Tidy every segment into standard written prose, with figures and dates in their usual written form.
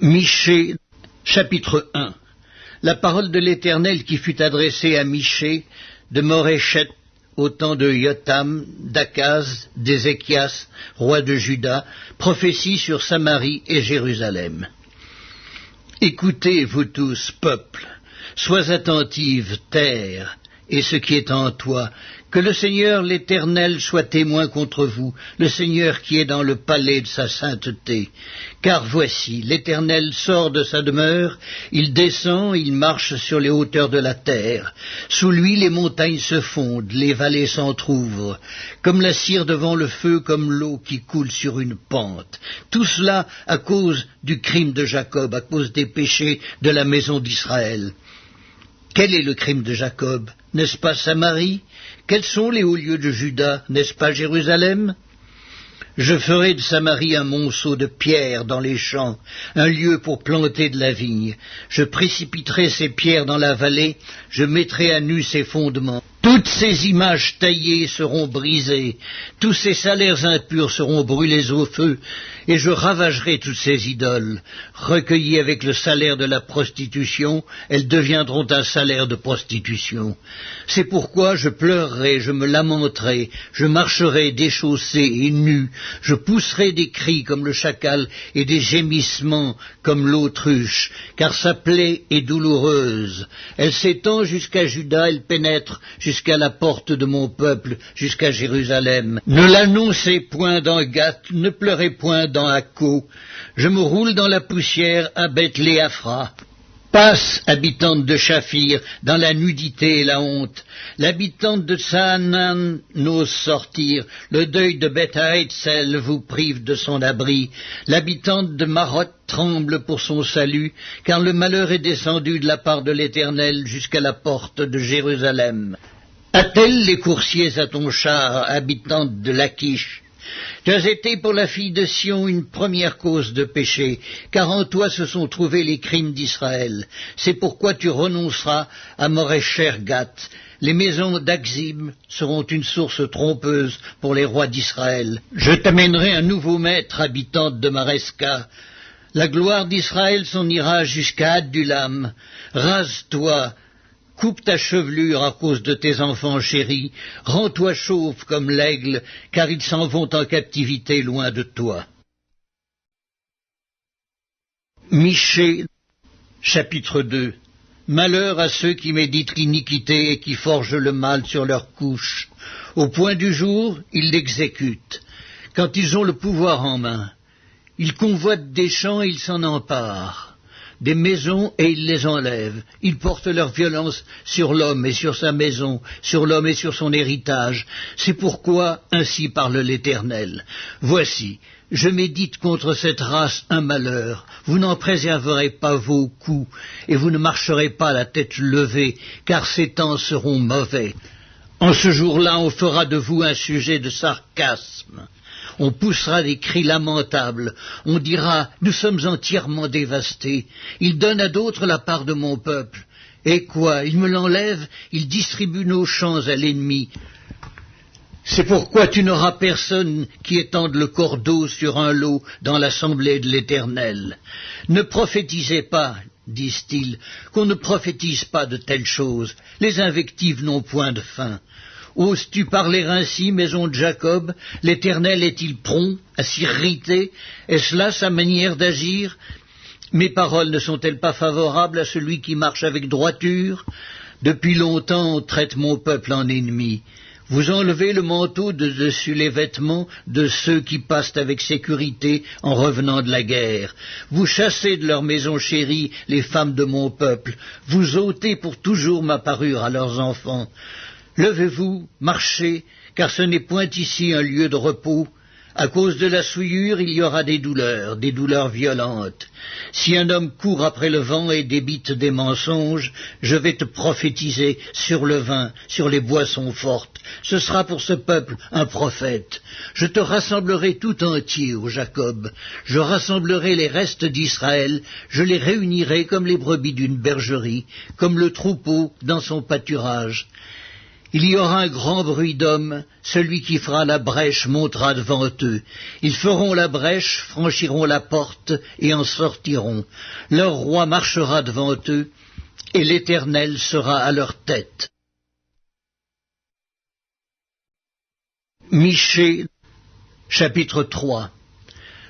Michée, chapitre 1. La parole de l'Éternel qui fut adressée à Michée de Moréchet au temps de Jotham, d'Akaz, d'Ézéchias, roi de Juda, prophétie sur Samarie et Jérusalem. Écoutez, vous tous, peuple, sois attentive, terre, et ce qui est en toi, que le Seigneur l'Éternel soit témoin contre vous, le Seigneur qui est dans le palais de sa sainteté. Car voici, l'Éternel sort de sa demeure, il descend, il marche sur les hauteurs de la terre. Sous lui les montagnes se fondent, les vallées s'entr'ouvrent, comme la cire devant le feu, comme l'eau qui coule sur une pente. Tout cela à cause du crime de Jacob, à cause des péchés de la maison d'Israël. Quel est le crime de Jacob? N'est-ce pas Samarie? Quels sont les hauts lieux de Juda? N'est-ce pas Jérusalem? Je ferai de Samarie un monceau de pierres dans les champs, un lieu pour planter de la vigne. Je précipiterai ces pierres dans la vallée, je mettrai à nu ses fondements. Toutes ces images taillées seront brisées, tous ces salaires impurs seront brûlés au feu, et je ravagerai toutes ces idoles. Recueillies avec le salaire de la prostitution, elles deviendront un salaire de prostitution. C'est pourquoi je pleurerai, je me lamenterai, je marcherai déchaussé et nu, je pousserai des cris comme le chacal et des gémissements comme l'autruche, car sa plaie est douloureuse. Elle s'étend jusqu'à Juda, elle pénètre jusqu'à la porte de mon peuple, jusqu'à Jérusalem. Ne l'annoncez point dans Gath, ne pleurez point dans Akko. Je me roule dans la poussière à Beth-Léaphra. Passe, habitante de Shaphir, dans la nudité et la honte. L'habitante de Saanan n'ose sortir. Le deuil de Beth-Haetzel vous prive de son abri. L'habitante de Maroth tremble pour son salut, car le malheur est descendu de la part de l'Éternel jusqu'à la porte de Jérusalem. Attelle les coursiers à ton char, habitante de Lachish. Tu as été pour la fille de Sion une première cause de péché, car en toi se sont trouvés les crimes d'Israël. C'est pourquoi tu renonceras à Moréchet-Gath. Les maisons d'Akzib seront une source trompeuse pour les rois d'Israël. Je t'amènerai un nouveau maître, habitante de Maresca. La gloire d'Israël s'en ira jusqu'à Adullam. Rase-toi, coupe ta chevelure à cause de tes enfants chéris, rends-toi chauve comme l'aigle, car ils s'en vont en captivité loin de toi. Michée, chapitre 2. Malheur à ceux qui méditent l'iniquité et qui forgent le mal sur leur couche. Au point du jour, ils l'exécutent. Quand ils ont le pouvoir en main, ils convoitent des champs et ils s'en emparent. Des maisons et ils les enlèvent. Ils portent leur violence sur l'homme et sur sa maison, sur l'homme et sur son héritage. C'est pourquoi ainsi parle l'Éternel. Voici, je médite contre cette race un malheur. Vous n'en préserverez pas vos coups, et vous ne marcherez pas la tête levée, car ces temps seront mauvais. En ce jour-là, on fera de vous un sujet de sarcasme. On poussera des cris lamentables, on dira « Nous sommes entièrement dévastés, il donne à d'autres la part de mon peuple. Et quoi, il me l'enlève, il distribue nos champs à l'ennemi. C'est pourquoi tu n'auras personne qui étende le cordeau sur un lot dans l'assemblée de l'Éternel. Ne prophétisez pas, disent-ils, qu'on ne prophétise pas de telles choses. Les invectives n'ont point de fin. Oses-tu parler ainsi, maison de Jacob? L'Éternel est-il prompt à s'irriter? Est-ce là sa manière d'agir? Mes paroles ne sont-elles pas favorables à celui qui marche avec droiture? Depuis longtemps on traite mon peuple en ennemi. Vous enlevez le manteau de dessus les vêtements de ceux qui passent avec sécurité en revenant de la guerre. Vous chassez de leur maison chérie les femmes de mon peuple. Vous ôtez pour toujours ma parure à leurs enfants. Levez-vous, marchez, car ce n'est point ici un lieu de repos. À cause de la souillure, il y aura des douleurs violentes. Si un homme court après le vent et débite des mensonges, je vais te prophétiser sur le vin, sur les boissons fortes. Ce sera pour ce peuple un prophète. Je te rassemblerai tout entier, ô Jacob. Je rassemblerai les restes d'Israël, je les réunirai comme les brebis d'une bergerie, comme le troupeau dans son pâturage. Il y aura un grand bruit d'hommes, celui qui fera la brèche montera devant eux. Ils feront la brèche, franchiront la porte et en sortiront. Leur roi marchera devant eux, et l'Éternel sera à leur tête. Michée, chapitre 3.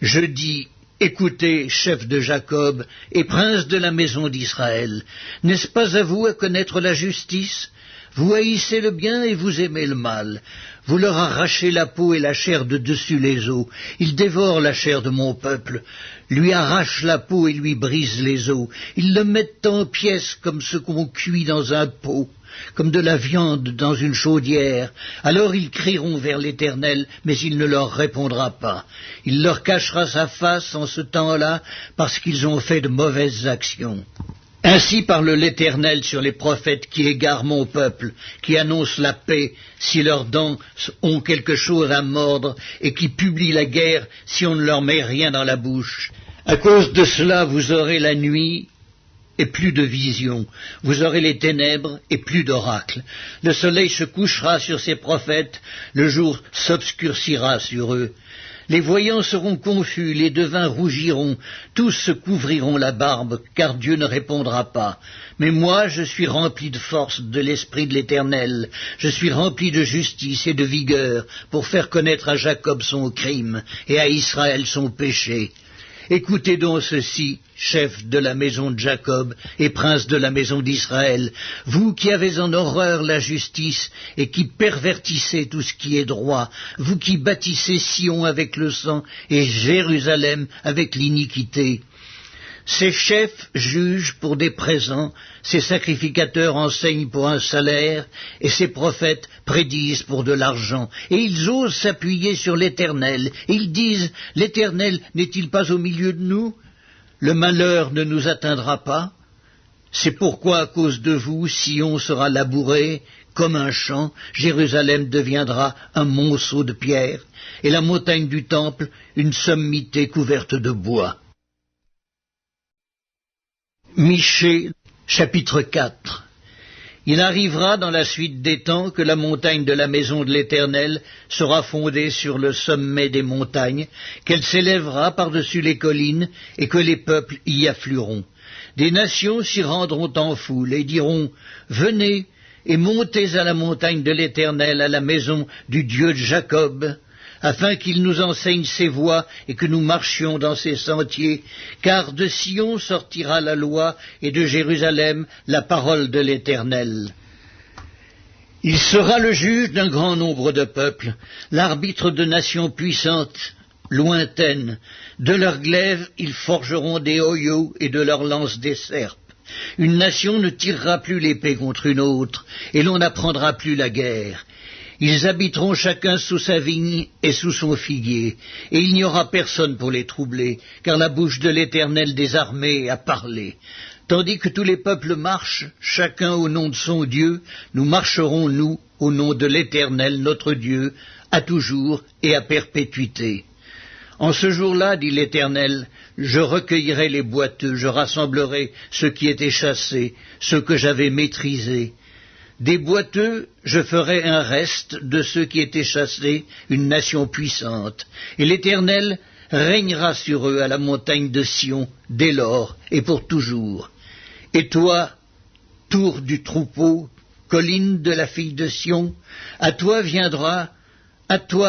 Je dis, écoutez, chefs de Jacob et princes de la maison d'Israël, n'est-ce pas à vous à connaître la justice ? Vous haïssez le bien et vous aimez le mal. Vous leur arrachez la peau et la chair de dessus les os. Ils dévorent la chair de mon peuple, lui arrachent la peau et lui brisent les os. Ils le mettent en pièces comme ce qu'on cuit dans un pot, comme de la viande dans une chaudière. Alors ils crieront vers l'Éternel, mais il ne leur répondra pas. Il leur cachera sa face en ce temps-là, parce qu'ils ont fait de mauvaises actions. Ainsi parle l'Éternel sur les prophètes qui égarent mon peuple, qui annoncent la paix si leurs dents ont quelque chose à mordre, et qui publient la guerre si on ne leur met rien dans la bouche. À cause de cela, vous aurez la nuit et plus de vision, vous aurez les ténèbres et plus d'oracles. Le soleil se couchera sur ces prophètes, le jour s'obscurcira sur eux. Les voyants seront confus, les devins rougiront, tous se couvriront la barbe, car Dieu ne répondra pas. Mais moi, je suis rempli de force de l'Esprit de l'Éternel, je suis rempli de justice et de vigueur, pour faire connaître à Jacob son crime, et à Israël son péché. Écoutez donc ceci, chefs de la maison de Jacob et princes de la maison d'Israël, vous qui avez en horreur la justice et qui pervertissez tout ce qui est droit, vous qui bâtissez Sion avec le sang et Jérusalem avec l'iniquité. Ces chefs jugent pour des présents, ces sacrificateurs enseignent pour un salaire, et ces prophètes prédisent pour de l'argent. Et ils osent s'appuyer sur l'Éternel, et ils disent, l'Éternel n'est-il pas au milieu de nous? Le malheur ne nous atteindra pas. C'est pourquoi, à cause de vous, Sion sera labouré comme un champ, Jérusalem deviendra un monceau de pierre, et la montagne du temple une sommité couverte de bois. Michée, chapitre 4. Il arrivera dans la suite des temps que la montagne de la maison de l'Éternel sera fondée sur le sommet des montagnes, qu'elle s'élèvera par-dessus les collines, et que les peuples y afflueront. Des nations s'y rendront en foule, et diront, « Venez, et montez à la montagne de l'Éternel, à la maison du Dieu de Jacob, afin qu'il nous enseigne ses voies et que nous marchions dans ses sentiers, car de Sion sortira la loi et de Jérusalem la parole de l'Éternel. Il sera le juge d'un grand nombre de peuples, l'arbitre de nations puissantes, lointaines. De leurs glaives ils forgeront des hoyaux et de leurs lances des serpes. Une nation ne tirera plus l'épée contre une autre, et l'on n'apprendra plus la guerre. Ils habiteront chacun sous sa vigne et sous son figuier, et il n'y aura personne pour les troubler, car la bouche de l'Éternel des armées a parlé. Tandis que tous les peuples marchent, chacun au nom de son Dieu, nous marcherons, nous, au nom de l'Éternel, notre Dieu, à toujours et à perpétuité. En ce jour-là, dit l'Éternel, je recueillerai les boiteux, je rassemblerai ceux qui étaient chassés, ceux que j'avais maîtrisés. Des boiteux, je ferai un reste de ceux qui étaient chassés, une nation puissante, et l'Éternel régnera sur eux à la montagne de Sion, dès lors et pour toujours. Et toi, tour du troupeau, colline de la fille de Sion, à toi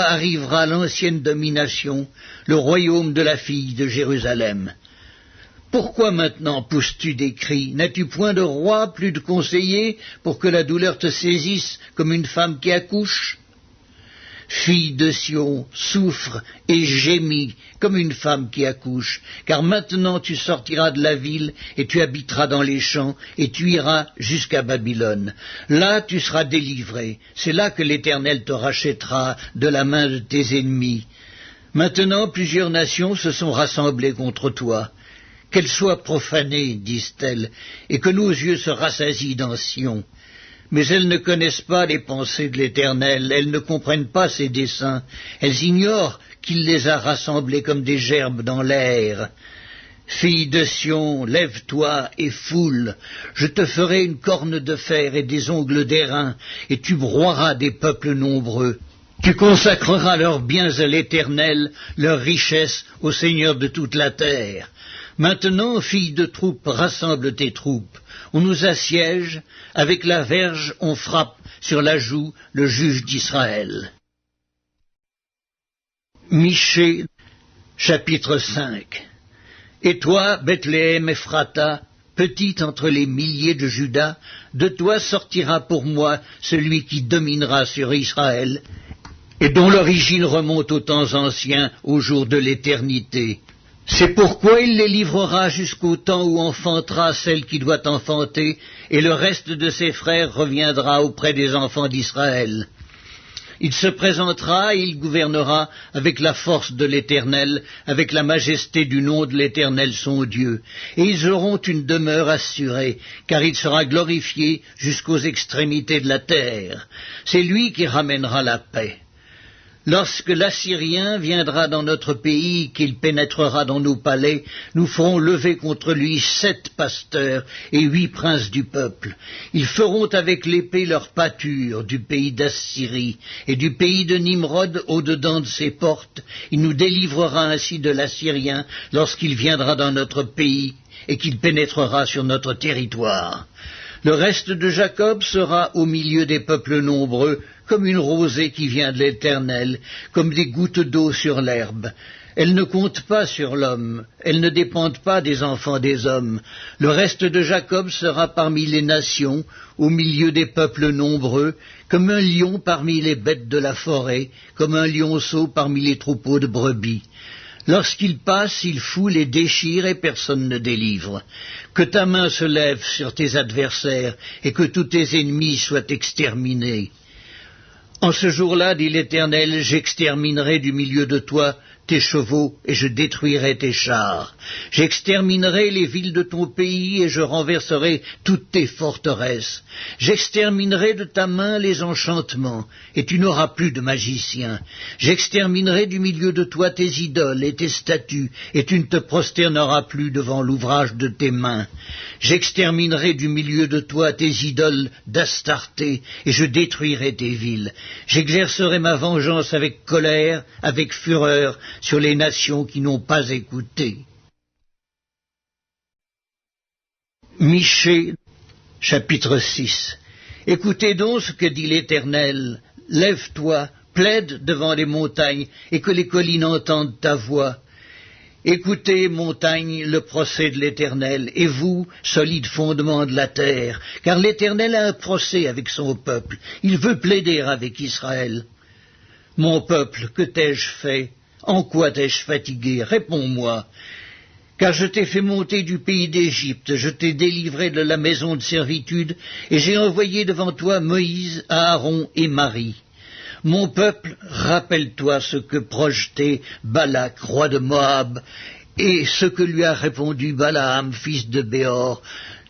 arrivera l'ancienne domination, le royaume de la fille de Jérusalem. Pourquoi maintenant pousses-tu des cris? N'as-tu point de roi, plus de conseillers, pour que la douleur te saisisse comme une femme qui accouche? Fille de Sion, souffre et gémis comme une femme qui accouche, car maintenant tu sortiras de la ville et tu habiteras dans les champs et tu iras jusqu'à Babylone. Là tu seras délivré, c'est là que l'Éternel te rachètera de la main de tes ennemis. Maintenant plusieurs nations se sont rassemblées contre toi. Qu'elles soient profanées, disent-elles, et que nos yeux se rassasient dans Sion. Mais elles ne connaissent pas les pensées de l'Éternel, elles ne comprennent pas ses desseins, elles ignorent qu'il les a rassemblées comme des gerbes dans l'air. Fille de Sion, lève-toi et foule, je te ferai une corne de fer et des ongles d'airain, et tu broieras des peuples nombreux. Tu consacreras leurs biens à l'Éternel, leurs richesses au Seigneur de toute la terre. Maintenant, fille de troupe, rassemble tes troupes. On nous assiège, avec la verge on frappe sur la joue le juge d'Israël. Michée, chapitre 5. Et toi, Bethléem Ephrata, petite entre les milliers de Juda, de toi sortira pour moi celui qui dominera sur Israël, et dont l'origine remonte aux temps anciens, au jour de l'éternité. C'est pourquoi il les livrera jusqu'au temps où enfantera celle qui doit enfanter, et le reste de ses frères reviendra auprès des enfants d'Israël. Il se présentera et il gouvernera avec la force de l'Éternel, avec la majesté du nom de l'Éternel son Dieu. Et ils auront une demeure assurée, car il sera glorifié jusqu'aux extrémités de la terre. C'est lui qui ramènera la paix. Lorsque l'Assyrien viendra dans notre pays, qu'il pénétrera dans nos palais, nous ferons lever contre lui 7 pasteurs et 8 princes du peuple. Ils feront avec l'épée leur pâture du pays d'Assyrie et du pays de Nimrod au-dedans de ses portes. Il nous délivrera ainsi de l'Assyrien lorsqu'il viendra dans notre pays et qu'il pénétrera sur notre territoire. Le reste de Jacob sera au milieu des peuples nombreux, comme une rosée qui vient de l'Éternel, comme des gouttes d'eau sur l'herbe. Elles ne comptent pas sur l'homme, elles ne dépendent pas des enfants des hommes. Le reste de Jacob sera parmi les nations, au milieu des peuples nombreux, comme un lion parmi les bêtes de la forêt, comme un lionceau parmi les troupeaux de brebis. Lorsqu'il passe, il foule et déchire et personne ne délivre. Que ta main se lève sur tes adversaires et que tous tes ennemis soient exterminés. En ce jour-là, dit l'Éternel, j'exterminerai du milieu de toi tes chevaux et je détruirai tes chars. J'exterminerai les villes de ton pays et je renverserai toutes tes forteresses. J'exterminerai de ta main les enchantements et tu n'auras plus de magiciens. J'exterminerai du milieu de toi tes idoles et tes statues et tu ne te prosterneras plus devant l'ouvrage de tes mains. J'exterminerai du milieu de toi tes idoles d'Astarté et je détruirai tes villes. J'exercerai ma vengeance avec colère, avec fureur, sur les nations qui n'ont pas écouté. Michée, chapitre 6. Écoutez donc ce que dit l'Éternel. Lève-toi, plaide devant les montagnes, et que les collines entendent ta voix. Écoutez, montagnes, le procès de l'Éternel, et vous, solides fondements de la terre, car l'Éternel a un procès avec son peuple. Il veut plaider avec Israël. Mon peuple, que t'ai-je fait? En quoi t'ai-je fatigué? Réponds-moi. Car je t'ai fait monter du pays d'Égypte, je t'ai délivré de la maison de servitude, et j'ai envoyé devant toi Moïse, Aaron et Marie. Mon peuple, rappelle-toi ce que projetait Balak, roi de Moab, et ce que lui a répondu Balaam, fils de Béor,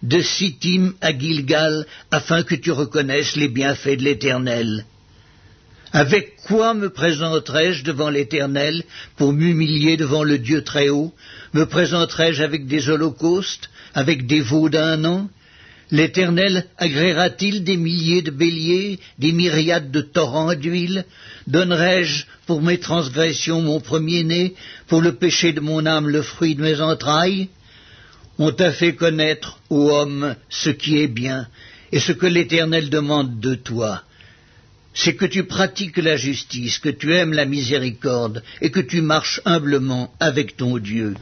de Sittim à Gilgal, afin que tu reconnaisses les bienfaits de l'Éternel. Avec quoi me présenterai-je devant l'Éternel pour m'humilier devant le Dieu Très-Haut? Me présenterai-je avec des holocaustes, avec des veaux d'un an? L'Éternel agréera-t-il des milliers de béliers, des myriades de torrents d'huile? Donnerai-je pour mes transgressions mon premier-né, pour le péché de mon âme le fruit de mes entrailles? On t'a fait connaître, ô homme, ce qui est bien, et ce que l'Éternel demande de toi. C'est que tu pratiques la justice, que tu aimes la miséricorde, et que tu marches humblement avec ton Dieu.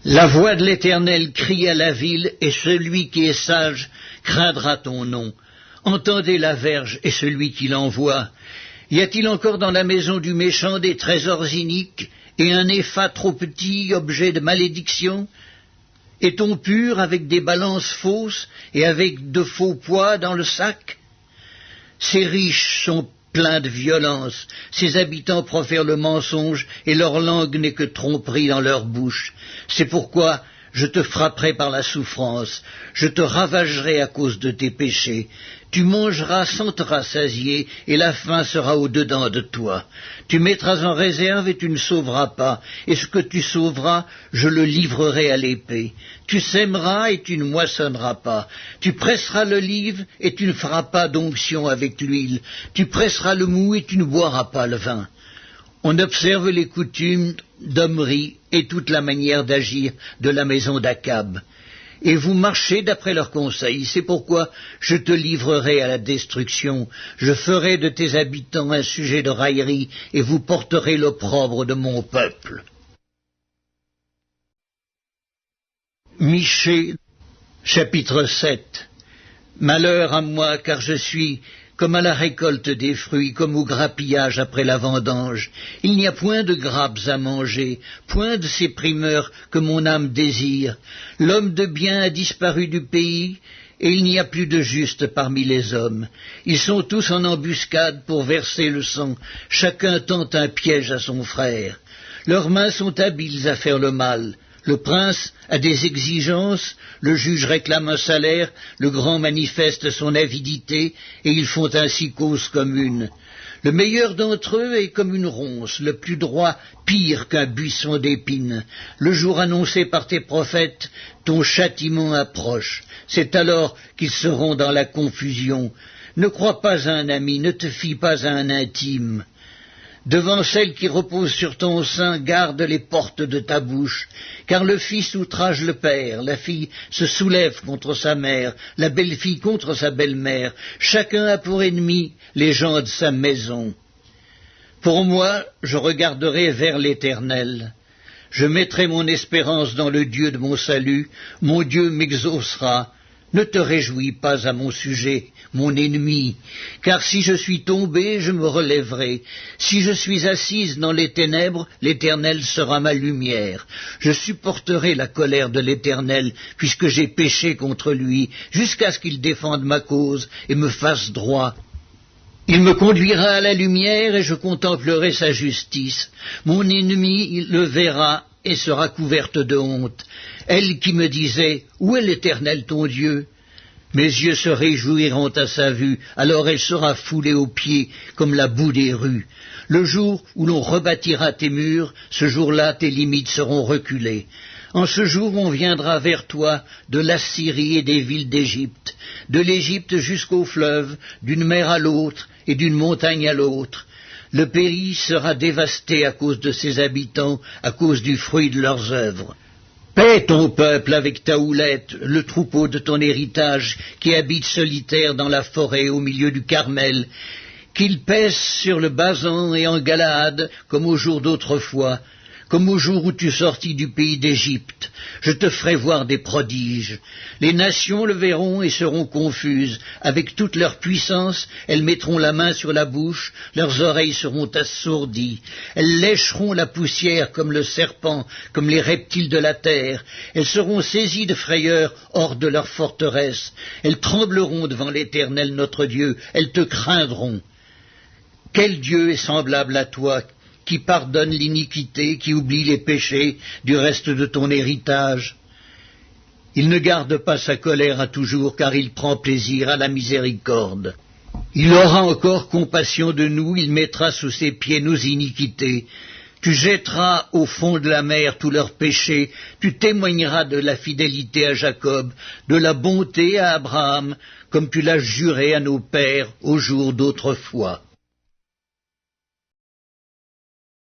La voix de l'Éternel crie à la ville, et celui qui est sage craindra ton nom. Entendez la verge et celui qui l'envoie. Y a-t-il encore dans la maison du méchant des trésors iniques, et un épha trop petit, objet de malédiction? Est-on pur avec des balances fausses, et avec de faux poids dans le sac? Ces riches sont pleins de violence, ces habitants profèrent le mensonge, et leur langue n'est que tromperie dans leur bouche. C'est pourquoi je te frapperai par la souffrance, je te ravagerai à cause de tes péchés. Tu mangeras sans te rassasier, et la faim sera au-dedans de toi. Tu mettras en réserve et tu ne sauveras pas, et ce que tu sauveras, je le livrerai à l'épée. Tu sèmeras et tu ne moissonneras pas. Tu presseras l'olive et tu ne feras pas d'onction avec l'huile. Tu presseras le mou et tu ne boiras pas le vin. On observe les coutumes d'Omri et toute la manière d'agir de la maison d'Akab. Et vous marchez d'après leurs conseils, c'est pourquoi je te livrerai à la destruction. Je ferai de tes habitants un sujet de raillerie, et vous porterez l'opprobre de mon peuple. Michée, chapitre 7. Malheur à moi, car je suis comme à la récolte des fruits, comme au grappillage après la vendange. Il n'y a point de grappes à manger, point de ces primeurs que mon âme désire. L'homme de bien a disparu du pays, et il n'y a plus de juste parmi les hommes. Ils sont tous en embuscade pour verser le sang, chacun tend un piège à son frère. Leurs mains sont habiles à faire le mal. Le prince a des exigences, le juge réclame un salaire, le grand manifeste son avidité, et ils font ainsi cause commune. Le meilleur d'entre eux est comme une ronce, le plus droit pire qu'un buisson d'épines. Le jour annoncé par tes prophètes, ton châtiment approche. C'est alors qu'ils seront dans la confusion. Ne crois pas à un ami, ne te fie pas à un intime. Devant celle qui repose sur ton sein, garde les portes de ta bouche, car le fils outrage le père, la fille se soulève contre sa mère, la belle-fille contre sa belle-mère, chacun a pour ennemi les gens de sa maison. Pour moi, je regarderai vers l'Éternel. Je mettrai mon espérance dans le Dieu de mon salut, mon Dieu m'exaucera. Ne te réjouis pas à mon sujet, mon ennemi, car si je suis tombé, je me relèverai. Si je suis assise dans les ténèbres, l'Éternel sera ma lumière. Je supporterai la colère de l'Éternel, puisque j'ai péché contre lui, jusqu'à ce qu'il défende ma cause et me fasse droit. Il me conduira à la lumière et je contemplerai sa justice. Mon ennemi le verra et sera couverte de honte. Elle qui me disait « Où est l'Éternel ton Dieu ?» Mes yeux se réjouiront à sa vue, alors elle sera foulée aux pieds comme la boue des rues. Le jour où l'on rebâtira tes murs, ce jour-là tes limites seront reculées. En ce jour on viendra vers toi de l'Assyrie et des villes d'Égypte, de l'Égypte jusqu'au fleuve, d'une mer à l'autre et d'une montagne à l'autre. Le pays sera dévasté à cause de ses habitants, à cause du fruit de leurs œuvres. Paie ton peuple avec ta houlette, le troupeau de ton héritage, qui habite solitaire dans la forêt au milieu du Carmel, qu'il pèse sur le Basan et en Galaad, comme au jour d'autrefois, comme au jour où tu sortis du pays d'Égypte. Je te ferai voir des prodiges. Les nations le verront et seront confuses. Avec toute leur puissance, elles mettront la main sur la bouche, leurs oreilles seront assourdies. Elles lécheront la poussière comme le serpent, comme les reptiles de la terre. Elles seront saisies de frayeur hors de leur forteresse. Elles trembleront devant l'Éternel notre Dieu. Elles te craindront. Quel Dieu est semblable à toi, qui pardonne l'iniquité, qui oublie les péchés du reste de ton héritage? Il ne garde pas sa colère à toujours, car il prend plaisir à la miséricorde. Il aura encore compassion de nous, il mettra sous ses pieds nos iniquités. Tu jetteras au fond de la mer tous leurs péchés, tu témoigneras de la fidélité à Jacob, de la bonté à Abraham, comme tu l'as juré à nos pères au jour d'autrefois.